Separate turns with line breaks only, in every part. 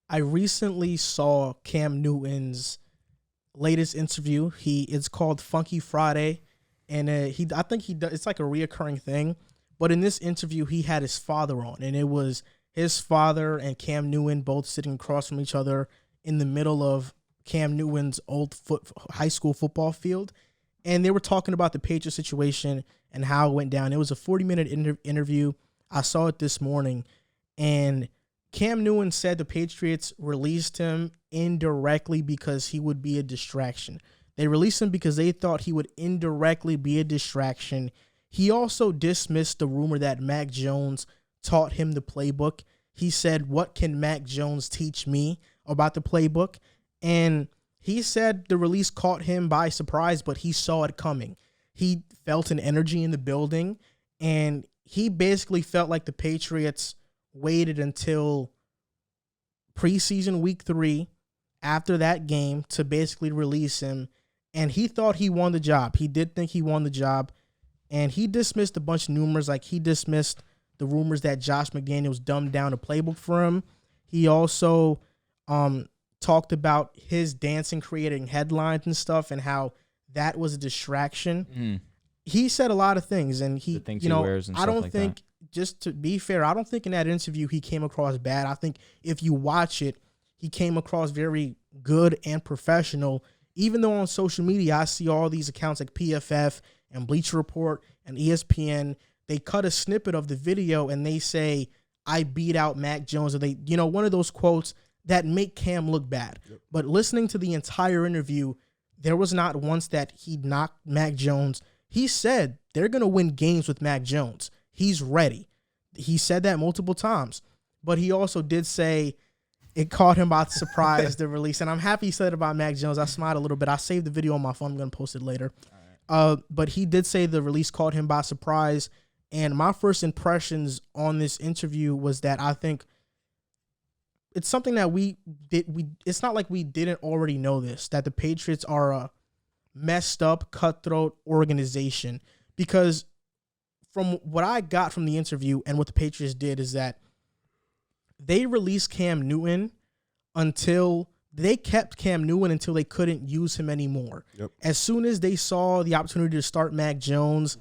I recently saw Cam Newton's latest interview. It's called Funky Friday, and I think he does. It's like a reoccurring thing. But in this interview, he had his father on, and it was his father and Cam Newton both sitting across from each other in the middle of Cam Newton's high school football field, and they were talking about the Patriots situation and how it went down. It was a 40-minute interview. I saw it this morning, and Cam Newton said the Patriots released him indirectly because he would be a distraction. They released him because they thought he would indirectly be a distraction. He also dismissed the rumor that Mac Jones taught him the playbook. He said, "What can Mac Jones teach me about the playbook?" And he said the release caught him by surprise, but he saw it coming. He felt an energy in the building, and he basically felt like the Patriots waited until preseason week 3 after that game to basically release him, and he thought he won the job. He did think he won the job, and he dismissed a bunch of rumors. Like, he dismissed the rumors that Josh McDaniels dumbed down a playbook for him. He also talked about his dancing creating headlines and stuff and how that was a distraction. He said a lot of things, and he wears and I don't think, just to be fair, I don't think in that interview he came across bad. I think if you watch it, he came across very good and professional. Even though on social media I see all these accounts like PFF and Bleacher Report and ESPN, they cut a snippet of the video and they say, "I beat out Mac Jones," or they, one of those quotes that make Cam look bad. Yep. But listening to the entire interview, there was not once that he knocked Mac Jones. He said they're going to win games with Mac Jones. He's ready. He said that multiple times. But he also did say it caught him by surprise, the release. And I'm happy he said it about Mac Jones. I smiled a little bit. I saved the video on my phone. I'm going to post it later. Right. But he did say the release caught him by surprise. And my first impressions on this interview was that I think it's something that it's not like we didn't already know this, that the Patriots are a messed up, cutthroat organization. Because from what I got from the interview and what the Patriots did is that they released Cam Newton until they kept Cam Newton until they couldn't use him anymore. Yep. As soon as they saw the opportunity to start Mac Jones,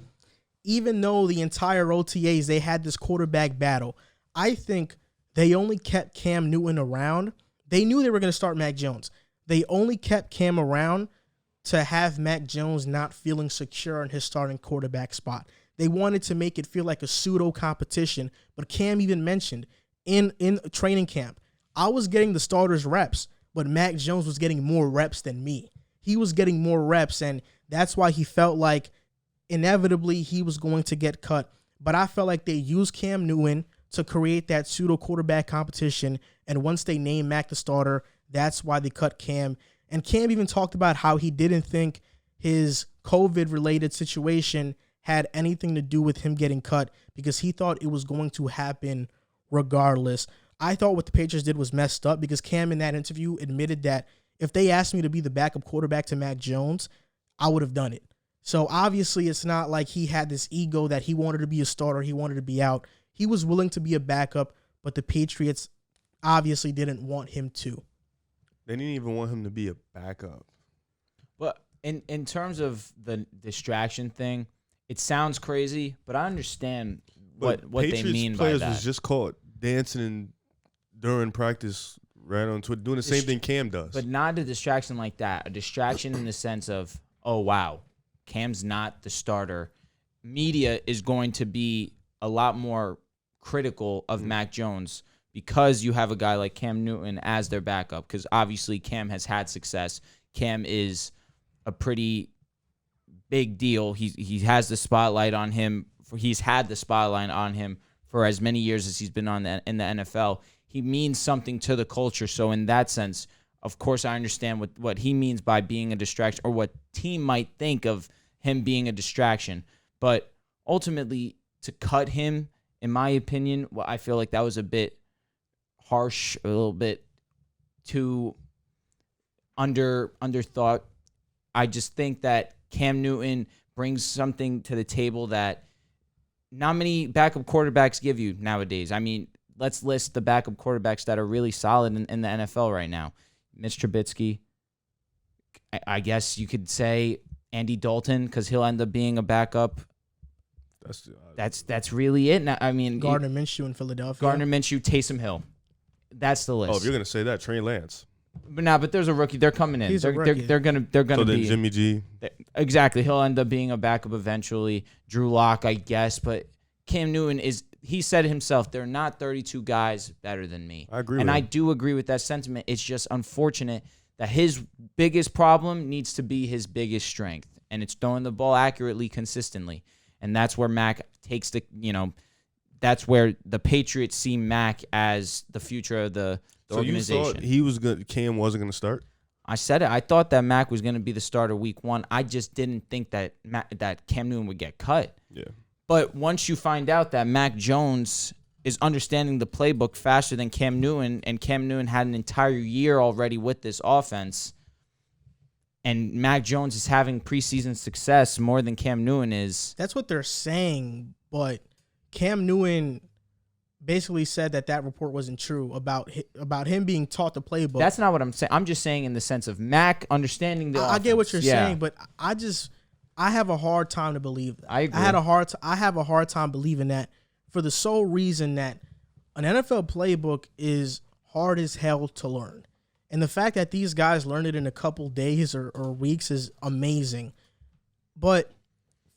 even though the entire OTAs, they had this quarterback battle, I think they only kept Cam Newton around. They knew they were going to start Mac Jones. They only kept Cam around to have Mac Jones not feeling secure in his starting quarterback spot. They wanted to make it feel like a pseudo competition, but Cam even mentioned in training camp, I was getting the starters reps, but Mac Jones was getting more reps than me. He was getting more reps, and that's why he felt like inevitably he was going to get cut. But I felt like they used Cam Newton to create that pseudo quarterback competition, and once they named Mac the starter, that's why they cut Cam. And Cam even talked about how he didn't think his COVID-related situation had anything to do with him getting cut because he thought it was going to happen regardless. I thought what the Patriots did was messed up because Cam in that interview admitted that if they asked me to be the backup quarterback to Mac Jones, I would have done it. So obviously it's not like he had this ego that he wanted to be a starter, he wanted to be out. He was willing to be a backup, but the Patriots obviously didn't want him to.
They didn't even want him to be a backup.
But in terms of the distraction thing, it sounds crazy, but I understand what they mean by that.
Players was just caught dancing during practice right on Twitter, doing the same thing Cam does.
But not a distraction like that. A distraction in the sense of, oh, wow, Cam's not the starter. Media is going to be a lot more critical of Mac Jones because you have a guy like Cam Newton as their backup, because obviously Cam has had success. Cam is a pretty big deal. He has the spotlight on him. He's had the spotlight on him for as many years as he's been in the NFL. He means something to the culture. So in that sense, of course, I understand what he means by being a distraction, or what team might think of him being a distraction. But ultimately, to cut him, in my opinion, well, I feel like that was a bit harsh, a little bit too underthought. I just think that Cam Newton brings something to the table that not many backup quarterbacks give you nowadays. I mean, let's list the backup quarterbacks that are really solid in the NFL right now. Mitch Trubisky. I guess you could say Andy Dalton because he'll end up being a backup. That's really it. Now, I mean,
Gardner Minshew in Philadelphia.
Gardner Minshew, Taysom Hill. That's the list.
Oh, if you're gonna say that, Trey Lance.
But there's a rookie. They're coming in.
He's a rookie.
They're gonna
So
be
then Jimmy G.
Exactly. He'll end up being a backup eventually. Drew Lock, I guess, but Cam Newton he said himself, they're not 32 guys better than me.
I agree
and
with
I
him.
do agree with that sentiment. It's just unfortunate that his biggest problem needs to be his biggest strength, and it's throwing the ball accurately, consistently. And that's where Mac takes that's where the Patriots see Mac as the future of the organization.
You thought Cam wasn't going to start?
I said it. I thought that Mac was going to be the starter week 1. I just didn't think that Cam Newton would get cut.
Yeah.
But once you find out that Mac Jones is understanding the playbook faster than Cam Newton, and Cam Newton had an entire year already with this offense, and Mac Jones is having preseason success more than Cam Newton is.
That's what they're saying, but Cam Newton basically said that report wasn't true about him being taught the playbook.
That's not what I'm saying. I'm just saying in the sense of Mac understanding the offense.
I get what you're saying, but I have a hard time to believe that.
I agree.
I have a hard time believing that for the sole reason that an NFL playbook is hard as hell to learn. And the fact that these guys learn it in a couple days or weeks is amazing. But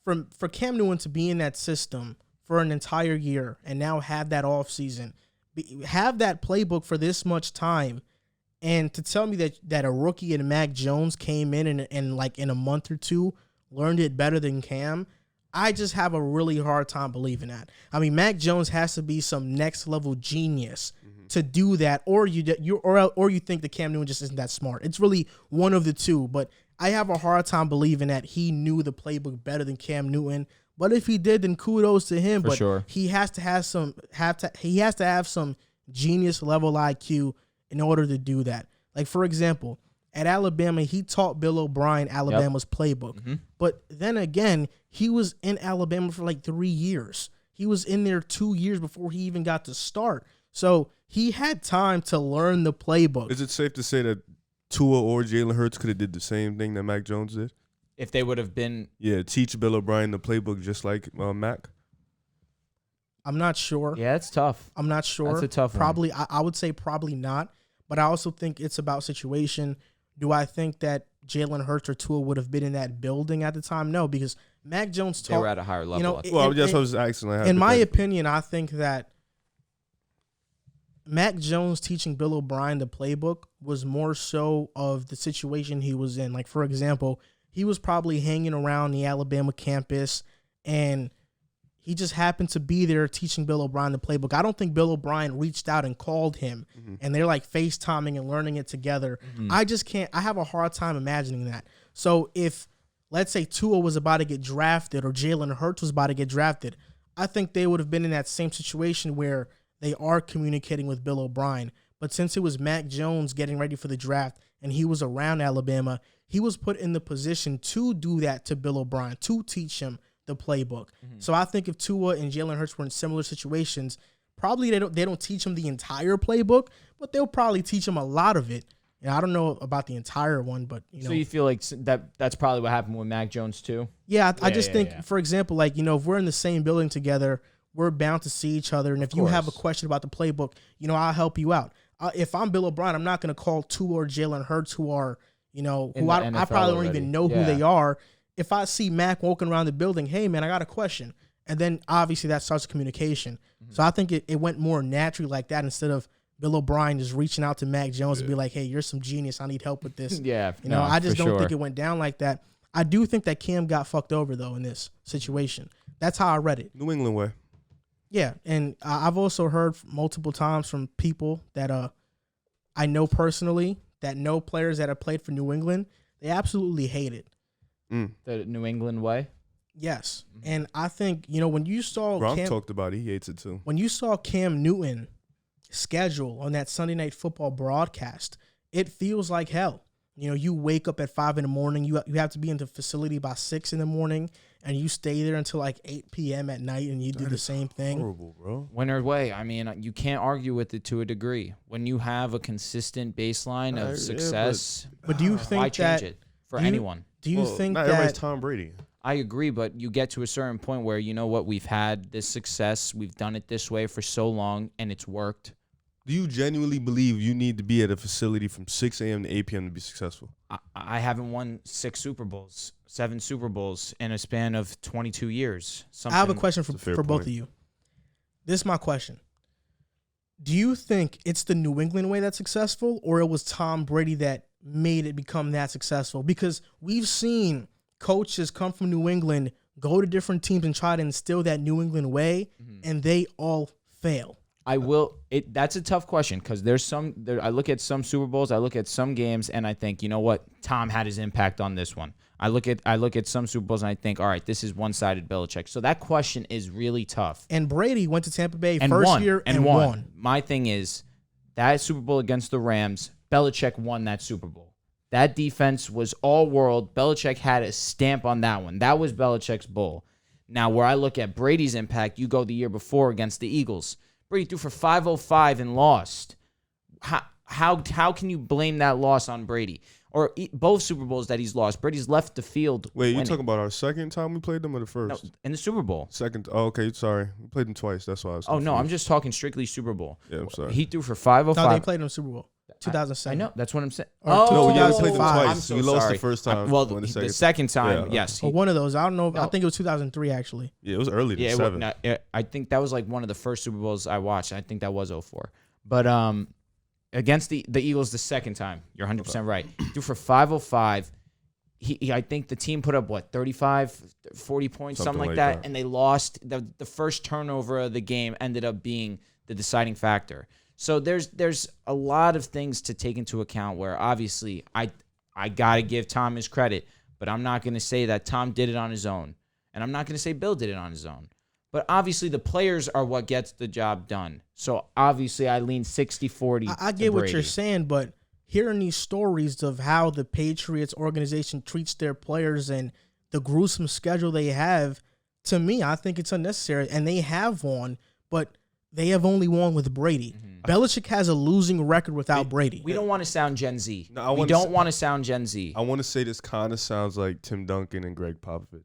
for Cam Newton to be in that system for an entire year and now have that offseason, have that playbook for this much time, and to tell me that a rookie in Mac Jones came in and like in a month or two learned it better than Cam, I just have a really hard time believing that. I mean, Mac Jones has to be some next level genius to do that, or you think that Cam Newton just isn't that smart. It's really one of the two, but I have a hard time believing that he knew the playbook better than Cam Newton. But if he did, then kudos to him.
For
but
sure.
He has to have some genius level IQ in order to do that. Like, for example, at Alabama, he taught Bill O'Brien Alabama's playbook. Mm-hmm. But then again, he was in Alabama for like 3 years. He was in there 2 years before he even got to start. So he had time to learn the playbook.
Is it safe to say that Tua or Jalen Hurts could have did the same thing that Mac Jones did?
If they would have been...
Yeah, teach Bill O'Brien the playbook just like Mac?
I'm not sure.
Yeah, it's tough.
I'm not sure.
That's a tough one.
Probably, I would say probably not. But I also think it's about situation. Do I think that Jalen Hurts or Tua would have been in that building at the time? No, because Mac Jones taught...
They were at a higher level.
Well, that's what I was asking.
In my opinion, I think that Mac Jones teaching Bill O'Brien the playbook was more so of the situation he was in. Like, for example, he was probably hanging around the Alabama campus, and he just happened to be there teaching Bill O'Brien the playbook. I don't think Bill O'Brien reached out and called him, and they're like FaceTiming and learning it together. I just can't. I have a hard time imagining that. So if, let's say, Tua was about to get drafted or Jalen Hurts was about to get drafted, I think they would have been in that same situation where they are communicating with Bill O'Brien. But since it was Mac Jones getting ready for the draft and he was around Alabama, he was put in the position to do that to Bill O'Brien, to teach him the playbook. So I think if Tua and Jalen Hurts were in similar situations, probably they don't teach him the entire playbook, but they'll probably teach him a lot of it. And I don't know about the entire one, but
So you feel like that's probably what happened with Mac Jones too?
Yeah, I just think, for example, like, if we're in the same building together, we're bound to see each other. And if you have a question about the playbook, I'll help you out. If I'm Bill O'Brien, I'm not going to call Tua or Jalen Hurts who are, who I probably don't even know who they are. If I see Mac walking around the building, hey, man, I got a question. And then obviously that starts communication. So I think it went more naturally like that instead of Bill O'Brien just reaching out to Mac Jones and be like, hey, you're some genius. I need help with this. I just don't think it went down like that. I do think that Cam got fucked over, though, in this situation. That's how I read it.
New England way.
Yeah, and I've also heard multiple times from people that I know personally that know players that have played for New England. They absolutely hate it.
The New England way?
Yes. And I think, when you saw
Gronk talked about it, he hates it too.
When you saw Cam Newton schedule on that Sunday Night Football broadcast, it feels like hell. You wake up at 5 a.m. You have to be in the facility by 6 a.m, and you stay there until like 8 p.m. at night and you do the same thing.
Horrible, bro.
Winner way. I mean, you can't argue with it to a degree. When you have a consistent baseline of success,
But do you
why
think
change
that
it for anyone?
Do you think
not everybody's
that
Tom Brady?
I agree, but you get to a certain point where, you know what, we've had this success, we've done it this way for so long, and it's worked.
Do you genuinely believe you need to be at a facility from 6 a.m. to 8 p.m. to be successful?
I haven't won 7 Super Bowls in a span of 22 years.
I have a question for both of you. This is my question. Do you think it's the New England way that's successful, or it was Tom Brady that made it become that successful? Because we've seen coaches come from New England, go to different teams and try to instill that New England way, and they all fail.
That's a tough question because I look at some Super Bowls, I look at some games, and I think, you know what, Tom had his impact on this one. I look at some Super Bowls and I think, all right, this is one-sided Belichick. So that question is really tough.
And Brady went to Tampa Bay
and
first
won,
year and won.
My thing is that Super Bowl against the Rams, Belichick won that Super Bowl. That defense was all world. Belichick had a stamp on that one. That was Belichick's bowl. Now, where I look at Brady's impact, you go the year before against the Eagles. Brady threw for 505 and lost. How can you blame that loss on Brady? Or both Super Bowls that he's lost, Brady's left the field.
Wait, you talking about our second time we played them or the first?
No, in the Super Bowl.
Second. Oh, okay. Sorry. We played them twice. That's why I was
Oh, no.
confused.
I'm just talking strictly Super Bowl.
Yeah, I'm sorry.
He threw for 505.
No, they played in the Super Bowl. 2007.
I know. That's what I'm saying.
Or
No, we played them
2005.
twice.
I'm so
we lost
sorry.
the first time.
Well,
won
the second time,
Yeah.
yes.
Or one of those. I don't know. I
No.
think it was 2003, actually.
Yeah, it was early.
Yeah,
Seven.
I think that was like one of the first Super Bowls I watched. I think that was 04. But against the Eagles the second time, you're 100% right. Threw for 505. I think the team put up, 35, 40 points, something like that, and they lost. The first turnover of the game ended up being the deciding factor. So there's a lot of things to take into account where obviously I got to give Tom his credit, but I'm not going to say that Tom did it on his own, and I'm not going to say Bill did it on his own. But obviously the players are what gets the job done. So obviously I lean 60-40
I get what you're saying, but hearing these stories of how the Patriots organization treats their players and the gruesome schedule they have, to me, I think it's unnecessary. And they have won, but they have only won with Brady. Belichick has a losing record without Brady.
We don't want to sound Gen Z.
No,
we don't want to sound Gen Z.
I want to say this kind of sounds like Tim Duncan and Greg Popovich.